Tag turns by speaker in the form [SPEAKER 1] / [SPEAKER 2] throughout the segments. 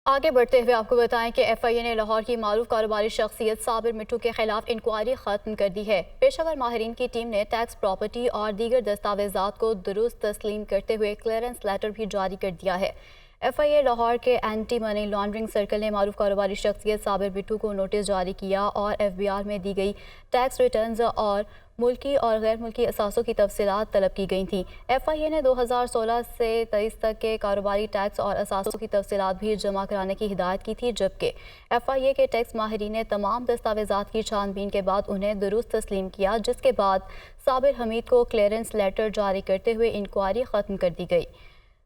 [SPEAKER 1] आगे बढ़ते हुए आपको बताएं कि एफआईए ने लाहौर की मारूफ कारोबारी शख्सियत साबिर मिट्टू के खिलाफ इंक्वायरी खत्म कर दी है। पेशावर माहिरीन की टीम ने टैक्स, प्रॉपर्टी और दीगर दस्तावेजात को दुरुस्त तस्लीम करते हुए क्लियरेंस लेटर भी जारी कर दिया है। एफआईए लाहौर के एंटी मनी लॉन्ड्रिंग सर्कल ने मारूफ कारोबारी शख्सियत साबिर मिट्टू को नोटिस जारी किया और एफबीआर में दी गई टैक्स रिटर्न्स और मुल्की और गैर मुल्की असासों की तफसीलात तलब की गई थी। एफआईए ने 2016 से 23 तक के कारोबारी टैक्स और असासों की तफसीलात भी जमा कराने की हिदायत की थी, जबकि एफआईए के टैक्स माहिरीन ने तमाम दस्तावेजात की छानबीन के बाद उन्हें दुरुस्त तस्लीम किया, जिसके बाद साबिर हमीद को क्लियरेंस लेटर जारी करते हुए इंक्वायरी ख़त्म कर दी गई।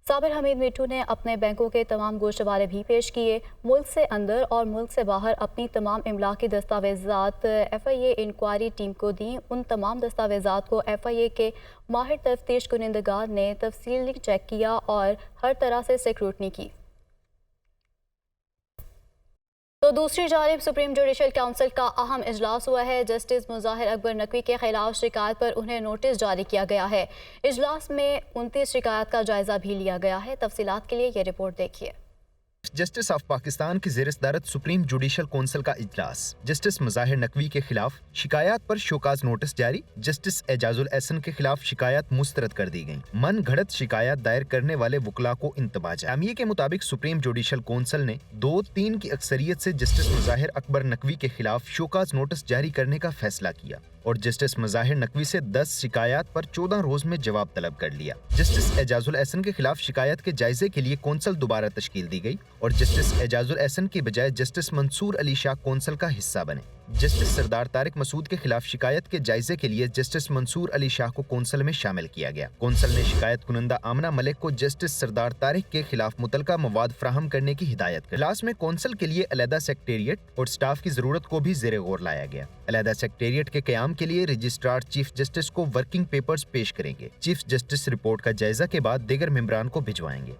[SPEAKER 1] साबिर हमीद मिट्टू ने अपने बैंकों के तमाम गोशवारे भी पेश किए। मुल्क से अंदर और मुल्क से बाहर अपनी तमाम इमलाकी दस्तावेजात एफआईए इंक्वायरी टीम को दी। उन तमाम दस्तावेजात को एफआईए के माहिर तफ्तीश कुनिंदगार ने तफसीली चेक किया और हर तरह से स्क्रूटनी की। तो दूसरी जानिब सुप्रीम जुडिशल काउंसिल का अहम इजलास हुआ है। जस्टिस मुज़ाहिर अकबर नकवी के खिलाफ शिकायत पर उन्हें नोटिस जारी किया गया है। इजलास में 29 शिकायत का जायजा भी लिया गया है। तफसीलात के लिए ये रिपोर्ट देखिए।
[SPEAKER 2] जस्टिस ऑफ पाकिस्तान की ज़ेर सदारत सुप्रीम जुडिशल कौंसिल का इजलास। जस्टिस मुज़ाहिर नकवी के खिलाफ शिकायत पर शोकाज नोटिस जारी। जस्टिस एजाजुल एहसन के खिलाफ शिकायत मुस्तरद कर दी गई। मन घड़त शिकायत दायर करने वाले वकला को इंतबा जामिया के मुताबिक सुप्रीम जुडिशल कौंसिल ने 2-3 की अक्सरियत से जस्टिस मुज़ाहिर अकबर नकवी के खिलाफ शोकाज नोटिस जारी करने का फैसला किया और जस्टिस मुज़ाहिर नकवी से 10 शिकायत पर 14 रोज में जवाब तलब कर लिया। जस्टिस एजाजुल एहसन के खिलाफ शिकायत के जायजे के लिए कौंसिल दोबारा तश्कील दी गई और जस्टिस एजाजुल एहसन की बजाय जस्टिस मंसूर अली शाह कौंसिल का हिस्सा बने। जस्टिस सरदार तारिक मसूद के खिलाफ शिकायत के जायजे के लिए जस्टिस मंसूर अली शाह को कौंसिल में शामिल किया गया। कौंसिल ने शिकायत कुनंदा आमना मलिक को जस्टिस सरदार तारिक के खिलाफ मुतलका मवाद फ्राहम करने की हिदायत कर। इजलास में कौंसिल के लिए अलहदा सेक्रेटेरिएट और स्टाफ की जरूरत को भी ज़ेरे गौर लाया गया। अलहदा सेक्रेटेरिएट के क़याम के लिए रजिस्ट्रार चीफ जस्टिस को वर्किंग पेपर्स पेश करेंगे। चीफ जस्टिस रिपोर्ट का जायजा के बाद दीगर मेंबरान को भिजवाएंगे।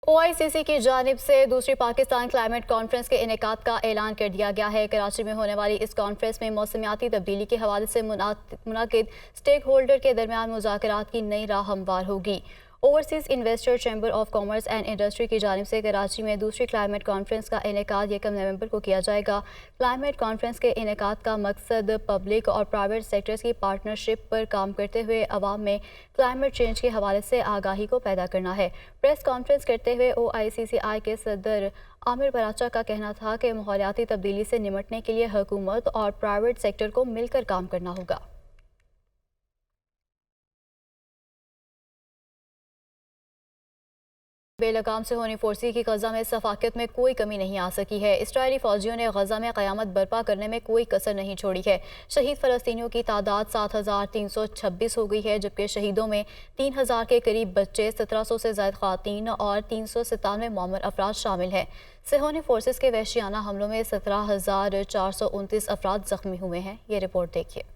[SPEAKER 1] ओआईसीसी की जानिब से दूसरी पाकिस्तान क्लाइमेट कॉन्फ्रेंस के इनेकाद का ऐलान कर दिया गया है। कराची में होने वाली इस कॉन्फ्रेंस में मौसमियाती तब्दीली के हवाले से मुनाकिद स्टेक होल्डर के दरमियान मुज़ाकरात की नई राह हमवार होगी। Overseas investor chamber of commerce and industry की जानिब से कराची में दूसरी क्लाइमेट कॉन्फ्रेंस का इनेकाद 1 नवंबर को किया जाएगा। क्लाइमेट कॉन्फ्रेंस के इनेकाद का मकसद पब्लिक और प्राइवेट सेक्टर्स की पार्टनरशिप पर काम करते हुए अवाम में क्लाइमेट चेंज के हवाले से आगाही को पैदा करना है। प्रेस कॉन्फ्रेंस करते हुए OICCI के सदर आमिर बराचा का कहना था कि माहौलियाती तब्दीली से निमटने के लिए हुकूमत और प्राइवेट सेक्टर को मिलकर काम करना होगा। बेलगाम से होनी फोर्सी की गजा में सफाकियत में कोई कमी नहीं आ सकी है। इसराइली फौजियों ने गजा में क़यामत बर्पा करने में कोई कसर नहीं छोड़ी है। शहीद फ़लस्तीनियों की तादाद 7,326 हो गई है, जबकि शहीदों में 3,000 के करीब बच्चे, 1,700 से ज़ायद ख़वातीन और 397 मौमर अफराद शामिल हैं। सेहोनी फोर्सेस के वहशियाना हमलों में 17,429 अफराद जख्मी हुए हैं। ये रिपोर्ट देखिए।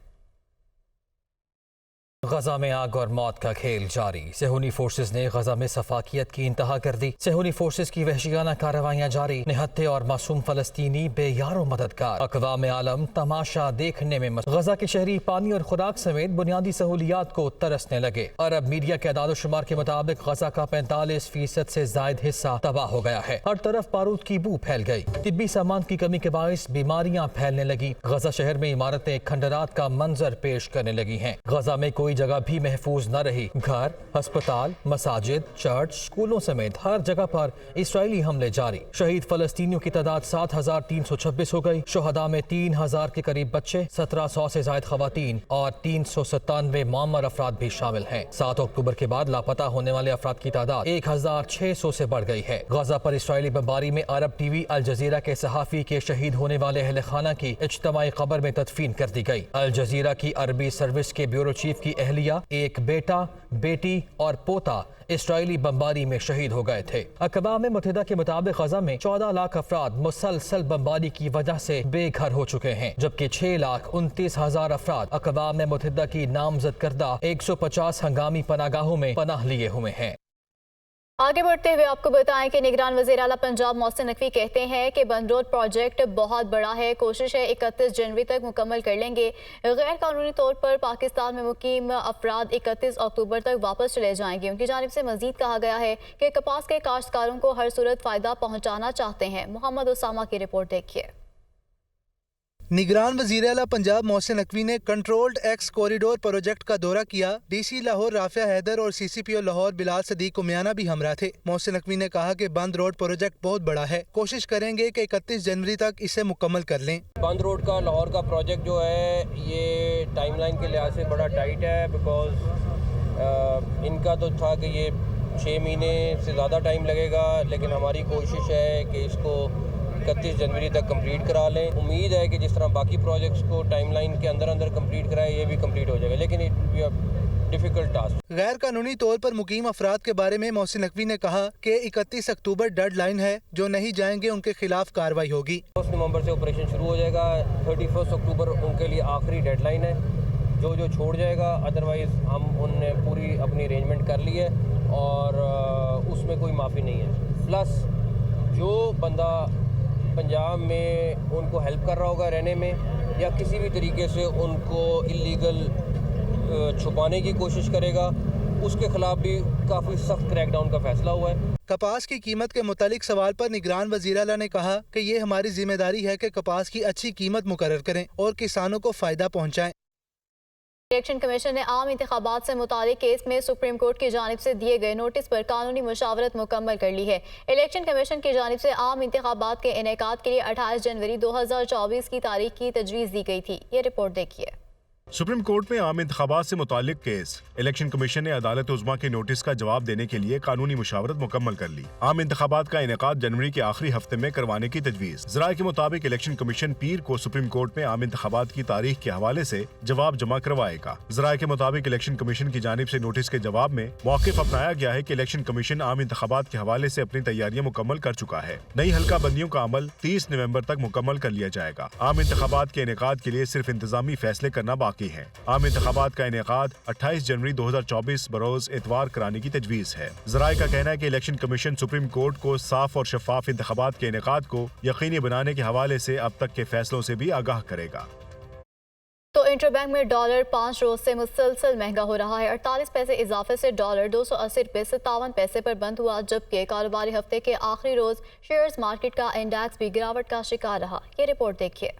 [SPEAKER 3] गजा में आग और मौत का खेल जारी। सेहूनी फोर्सेस ने गजा में सफाकियत की इंतहा कर दी। सेहूनी फोर्सेस की वहशियाना कार्रवाइयां जारी। निहत्थे और मासूम फलस्तीनी बेयारो मददगार। अक़वाम आलम तमाशा देखने में गजा के शहरी पानी और खुराक समेत बुनियादी सहूलियात को तरसने लगे। अरब मीडिया के अदाद शुमार के मुताबिक गजा का 45% से जायद हिस्सा तबाह हो गया है। हर तरफ बारूद की बू फैल गई। तिब्बी सामान की कमी के बायस बीमारियां फैलने लगी। गजा शहर में इमारतें खंडरात का मंजर पेश करने लगी हैं। गजा में कोई जगह भी महफूज न रही। घर, अस्पताल, मसाजिद, चर्च, स्कूलों समेत हर जगह पर इस्राएली हमले जारी। शहीद फलस्तीनियों की तादाद 7,326 हो गई। शुहदा में 3,000 के करीब बच्चे, 1,700 से जायद खवातीन और 397 मौमर अफराद भी शामिल हैं। 7 अक्टूबर के बाद लापता होने वाले अफराद की तादाद 1,600 से बढ़ गई है। गजा पर इस्राएली बमबारी में अरब टीवी अल जजीरा के सहाफी के शहीद होने वाले अहले खाना की इज्तिमाई कब्र में तदफीन कर दी गई। अल जजीरा की अरबी सर्विस के ब्यूरो चीफ की अहलिया, एक बेटा, बेटी और पोता इस्राएली बमबारी में शहीद हो गए थे। अक़वाम मुत्तहिदा के मुताबिक गजा में 14 लाख अफराद मुसलसल बमबारी की वजह से बेघर हो चुके हैं, जबकि 6,29,000 अफराद अक़वाम मुत्तहिदा की नामजद करदा 150 हंगामी पनागाहों में पनाह लिए हुए हैं।
[SPEAKER 1] आगे बढ़ते हुए आपको बताएं कि निगरान वज़ीर आला पंजाब मोहसिन नकवी कहते हैं कि बंद रोड प्रोजेक्ट बहुत बड़ा है, कोशिश है 31 जनवरी तक मुकम्मल कर लेंगे। गैर कानूनी तौर पर पाकिस्तान में मुकीम अफराद 31 अक्टूबर तक वापस चले जाएंगे। उनकी जानिब से मजीद कहा गया है कि कपास के काश्तकारों को हर सूरत फ़ायदा पहुँचाना चाहते हैं। मोहम्मद उसामा की रिपोर्ट देखिए।
[SPEAKER 4] निगरान वज़ीर आला पंजाब मोहसिन नकवी ने कंट्रोल्ड एक्स कॉरिडोर प्रोजेक्ट का दौरा किया। डीसी लाहौर राफिया हैदर और सीसीपीओ लाहौर बिलाल सदीक उमियाना भी हमरा थे। मोहसिन नकवी ने कहा कि बंद रोड प्रोजेक्ट बहुत बड़ा है, कोशिश करेंगे कि 31 जनवरी तक इसे मुकम्मल कर लें।
[SPEAKER 5] बंद रोड का लाहौर का प्रोजेक्ट जो है ये टाइमलाइन के लिहाज से बड़ा टाइट है, बिकॉज इनका तो था कि ये 6 महीने से ज़्यादा टाइम लगेगा, लेकिन हमारी कोशिश है कि इसको 31 जनवरी तक कंप्लीट करा लें। उम्मीद है कि जिस तरह बाकी प्रोजेक्ट्स को टाइमलाइन के अंदर कंप्लीट कराए, ये भी कंप्लीट हो जाएगा, लेकिन it will be a difficult task.
[SPEAKER 4] गैर कानूनी तौर पर मुकीम अफराद के बारे में मोहसिन नकवी ने कहा कि 31 अक्टूबर डेडलाइन है, जो नहीं जाएंगे उनके खिलाफ कार्रवाई होगी।
[SPEAKER 5] 1 नवंबर से ऑपरेशन शुरू हो जाएगा, 31 अक्टूबर उनके लिए आखिरी डेडलाइन है। जो छोड़ जाएगा, अदरवाइज़ हम उनने पूरी अपनी अरेंजमेंट कर ली है और उसमें कोई माफ़ी नहीं है। प्लस जो बंदा पंजाब में उनको हेल्प कर रहा होगा रहने में या किसी भी तरीके से उनको इलीगल छुपाने की कोशिश करेगा, उसके खिलाफ भी काफ़ी सख्त क्रैकडाउन का फैसला हुआ है।
[SPEAKER 4] कपास की कीमत के मुतालिक सवाल पर निगरान वज़ीर आला ने कहा कि ये हमारी जिम्मेदारी है कि कपास की अच्छी कीमत मुकर्रर करें और किसानों को फ़ायदा पहुँचाएं।
[SPEAKER 1] इलेक्शन कमीशन ने आम इंतखाबात से मुतालिक केस में सुप्रीम कोर्ट की जानिब से दिए गए नोटिस पर कानूनी मुशावरत मुकम्मल कर ली है। इलेक्शन कमीशन की जानिब से आम इंतखाबात के इनेकाद के लिए 28 जनवरी 2024 की तारीख की तजवीज़ दी गई थी। ये रिपोर्ट देखिए।
[SPEAKER 6] सुप्रीम कोर्ट में आम इंतखाबात से मुतालिक केस। इलेक्शन कमीशन ने अदालत उज़्मा के नोटिस का जवाब देने के लिए कानूनी मुशावरत मुकम्मल कर ली। आम इंतखाबात का इनेकाद जनवरी के आखिरी हफ्ते में करवाने की तजवीज़। ज़राए के मुताबिक इलेक्शन कमीशन पीर को सुप्रीम कोर्ट में आम इंतखाबात की तारीख के हवाले से जवाब जमा करवाएगा। ज़राए के मुताबिक इलेक्शन कमीशन की जानिब से नोटिस के जवाब में मौक़िफ़ अपनाया गया है कि इलेक्शन कमीशन आम इंतखाबात के हवाले से अपनी तैयारियां मुकम्मल कर चुका है। नई हल्का बंदियों का अमल 30 नवंबर तक मुकम्मल कर लिया जाएगा। आम इंतखाबात के इनेकाद के लिए सिर्फ इंतजामी फैसले करना बाकी है। आम इंतखाबात का इनेकाद 28 जनवरी 2024 बरोज इतवार कराने की तजवीज़ है। ज़राए का कहना है कि इलेक्शन कमीशन सुप्रीम कोर्ट को साफ और शफाफ इंतखाबात के इनेकाद को यकीनी बनाने के हवाले से अब तक के फैसलों से भी आगाह करेगा।
[SPEAKER 1] तो इंटरबैंक में डॉलर 5 रोज से मुसलसल महंगा हो रहा है। 48 पैसे इजाफे से डॉलर 280 रुपये 57 पैसे पर बंद हुआ, जबकि कारोबारी हफ्ते के आखिरी रोज शेयर्स मार्केट का इंडेक्स भी गिरावट का शिकार रहा। ये रिपोर्ट देखिए।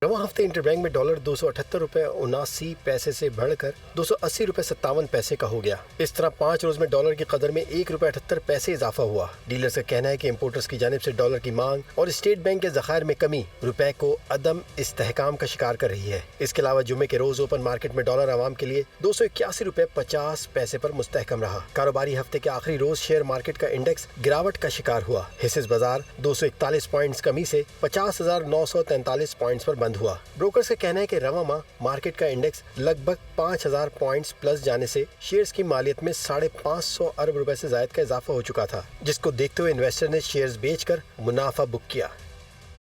[SPEAKER 7] रवां हफ्ते इंटरबैंक में डॉलर 278 रुपये 79 पैसे से बढ़कर 280 रुपये 57 पैसे का हो गया। इस तरह 5 रोज में डॉलर की कदर में 1 रुपये 78 पैसे इजाफा हुआ। डीलर्स का कहना है कि इम्पोर्टर्स की जानिब से डॉलर की मांग और स्टेट बैंक के ज़खायर में कमी रुपए को अदम इस्तेहकाम का शिकार कर रही है। इसके अलावा जुम्मे के रोज ओपन मार्केट में डॉलर आवाम के लिए 281 रुपये 50 पैसे पर मुस्तहकम रहा। कारोबारी हफ्ते के आखिरी रोज शेयर मार्केट का इंडेक्स गिरावट का शिकार हुआ। हिस्सेस बाजार 241 पॉइंट्स कमी से 50,943 पॉइंट्स पर हुआ। ब्रोकर्स का कहना है कि रवां माह मार्केट का इंडेक्स लगभग 5,000 पॉइंट्स प्लस जाने से शेयर्स की मालियत में 550 अरब रुपए से ज्यादा का इजाफा हो चुका था, जिसको देखते हुए इन्वेस्टर ने शेयर्स बेचकर मुनाफा बुक किया।